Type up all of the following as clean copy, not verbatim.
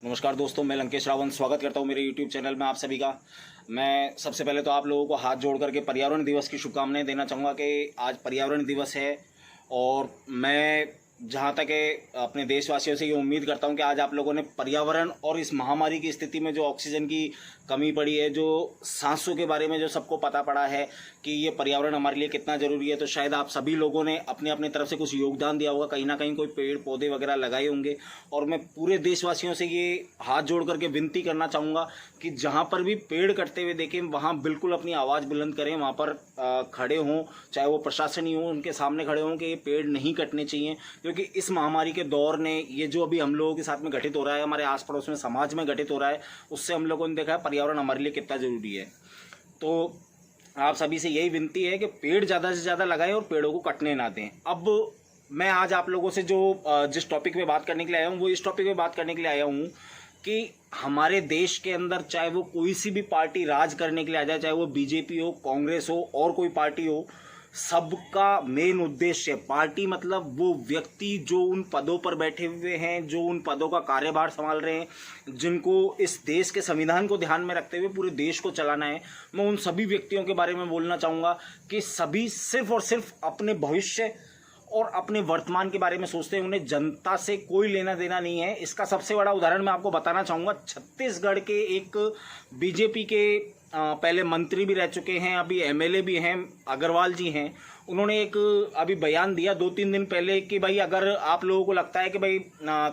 नमस्कार दोस्तों, मैं लंकेश रावण स्वागत करता हूं मेरे YouTube चैनल में आप सभी का। मैं सबसे पहले तो आप लोगों को हाथ जोड़ करके पर्यावरण दिवस की शुभकामनाएं देना चाहूँगा कि आज पर्यावरण दिवस है। और मैं जहाँ तक है अपने देशवासियों से ये उम्मीद करता हूँ कि आज आप लोगों ने पर्यावरण और इस महामारी की स्थिति में जो ऑक्सीजन की कमी पड़ी है, जो सांसों के बारे में जो सबको पता पड़ा है कि ये पर्यावरण हमारे लिए कितना ज़रूरी है, तो शायद आप सभी लोगों ने अपने अपने तरफ से कुछ योगदान दिया होगा, कहीं ना कहीं कोई पेड़ पौधे वगैरह लगाए होंगे। और मैं पूरे देशवासियों से ये हाथ जोड़ करके विनती करना चाहूँगा कि जहाँ पर भी पेड़ कटते हुए देखें वहाँ बिल्कुल अपनी आवाज़ बुलंद करें, वहाँ पर खड़े हों, चाहे वो प्रशासन ही हो, उनके सामने खड़े हों कि ये पेड़ नहीं कटने चाहिए। क्योंकि इस महामारी के दौर ने ये जो अभी हम लोगों के साथ में घटित हो रहा है, हमारे आस पड़ोस में समाज में घटित हो रहा है, उससे हम लोगों ने देखा है पर्यावरण हमारे लिए कितना ज़रूरी है। तो आप सभी से यही विनती है कि पेड़ ज़्यादा से ज़्यादा लगाएं और पेड़ों को कटने ना दें। अब मैं आज आप लोगों से जिस टॉपिक पे बात करने के लिए आया हूँ, वो इस टॉपिक पे बात करने के लिए आया हूँ कि हमारे देश के अंदर चाहे वो कोई सी भी पार्टी राज करने के लिए आ जाए, चाहे वो बीजेपी हो, कांग्रेस हो और कोई पार्टी हो, सबका मेन उद्देश्य, पार्टी मतलब वो व्यक्ति जो उन पदों पर बैठे हुए हैं, जो उन पदों का कार्यभार संभाल रहे हैं, जिनको इस देश के संविधान को ध्यान में रखते हुए पूरे देश को चलाना है, मैं उन सभी व्यक्तियों के बारे में बोलना चाहूँगा कि सभी सिर्फ और सिर्फ अपने भविष्य और अपने वर्तमान के बारे में सोचते हैं। उन्हें जनता से कोई लेना देना नहीं है। इसका सबसे बड़ा उदाहरण मैं आपको बताना चाहूँगा। छत्तीसगढ़ के एक बीजेपी के पहले मंत्री भी रह चुके हैं, अभी एमएलए भी हैं, अग्रवाल जी हैं। उन्होंने एक अभी बयान दिया 2-3 दिन पहले कि भाई अगर आप लोगों को लगता है कि भाई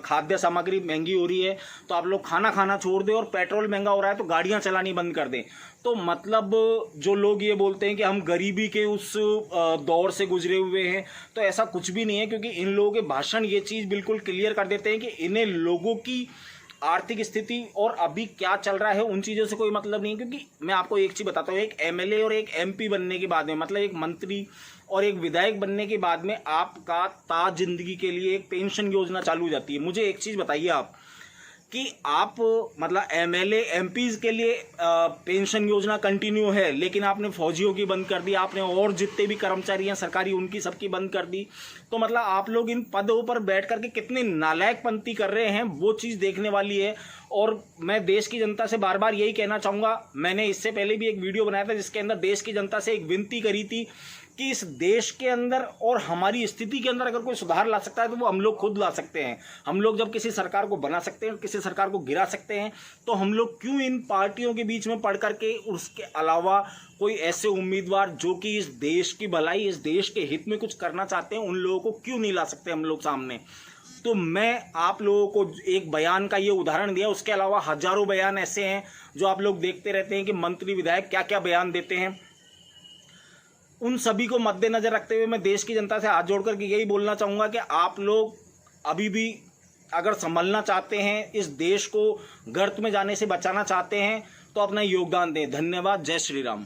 खाद्य सामग्री महंगी हो रही है तो आप लोग खाना खाना छोड़ दें, और पेट्रोल महंगा हो रहा है तो गाड़ियां चलानी बंद कर दें। तो मतलब जो लोग ये बोलते हैं कि हम गरीबी के उस दौर से गुजरे हुए हैं, तो ऐसा कुछ भी नहीं है। क्योंकि इन लोगों के भाषण ये चीज़ बिल्कुल क्लियर कर देते हैं कि इन्हें लोगों की आर्थिक स्थिति और अभी क्या चल रहा है उन चीज़ों से कोई मतलब नहीं। क्योंकि मैं आपको एक चीज़ बताता हूँ, एक एमएलए और एक एमपी बनने के बाद में, मतलब एक मंत्री और एक विधायक बनने के बाद में आपका ताज जिंदगी के लिए एक पेंशन योजना चालू हो जाती है। मुझे एक चीज़ बताइए आप कि आप मतलब एमएलए एमपीज़ के लिए पेंशन योजना कंटिन्यू है, लेकिन आपने फौजियों की बंद कर दी, आपने और जितने भी कर्मचारी हैं सरकारी उनकी सबकी बंद कर दी। तो मतलब आप लोग इन पदों पर बैठ करके कितने नालायकपंती कर रहे हैं, वो चीज़ देखने वाली है। और मैं देश की जनता से बार बार यही कहना चाहूँगा, मैंने इससे पहले भी एक वीडियो बनाया था जिसके अंदर देश की जनता से एक विनती करी थी कि इस देश के अंदर और हमारी स्थिति के अंदर अगर कोई सुधार ला सकता है तो वो हम लोग खुद ला सकते हैं। हम लोग जब किसी सरकार को बना सकते हैं, किसी सरकार को गिरा सकते हैं, तो हम लोग क्यों इन पार्टियों के बीच में पड़ करके उसके अलावा कोई ऐसे उम्मीदवार जो कि इस देश की भलाई, इस देश के हित में कुछ करना चाहते हैं, उन लोगों को क्यों नहीं ला सकते हम लोग सामने। तो मैं आप लोगों को एक बयान का ये उदाहरण दिया, उसके अलावा हजारों बयान ऐसे हैं जो आप लोग देखते रहते हैं कि मंत्री विधायक क्या क्या बयान देते हैं। उन सभी को मद्देनजर रखते हुए मैं देश की जनता से हाथ जोड़कर के यही बोलना चाहूँगा कि आप लोग अभी भी अगर संभलना चाहते हैं, इस देश को गर्त में जाने से बचाना चाहते हैं, तो अपना योगदान दें। धन्यवाद। जय श्री राम।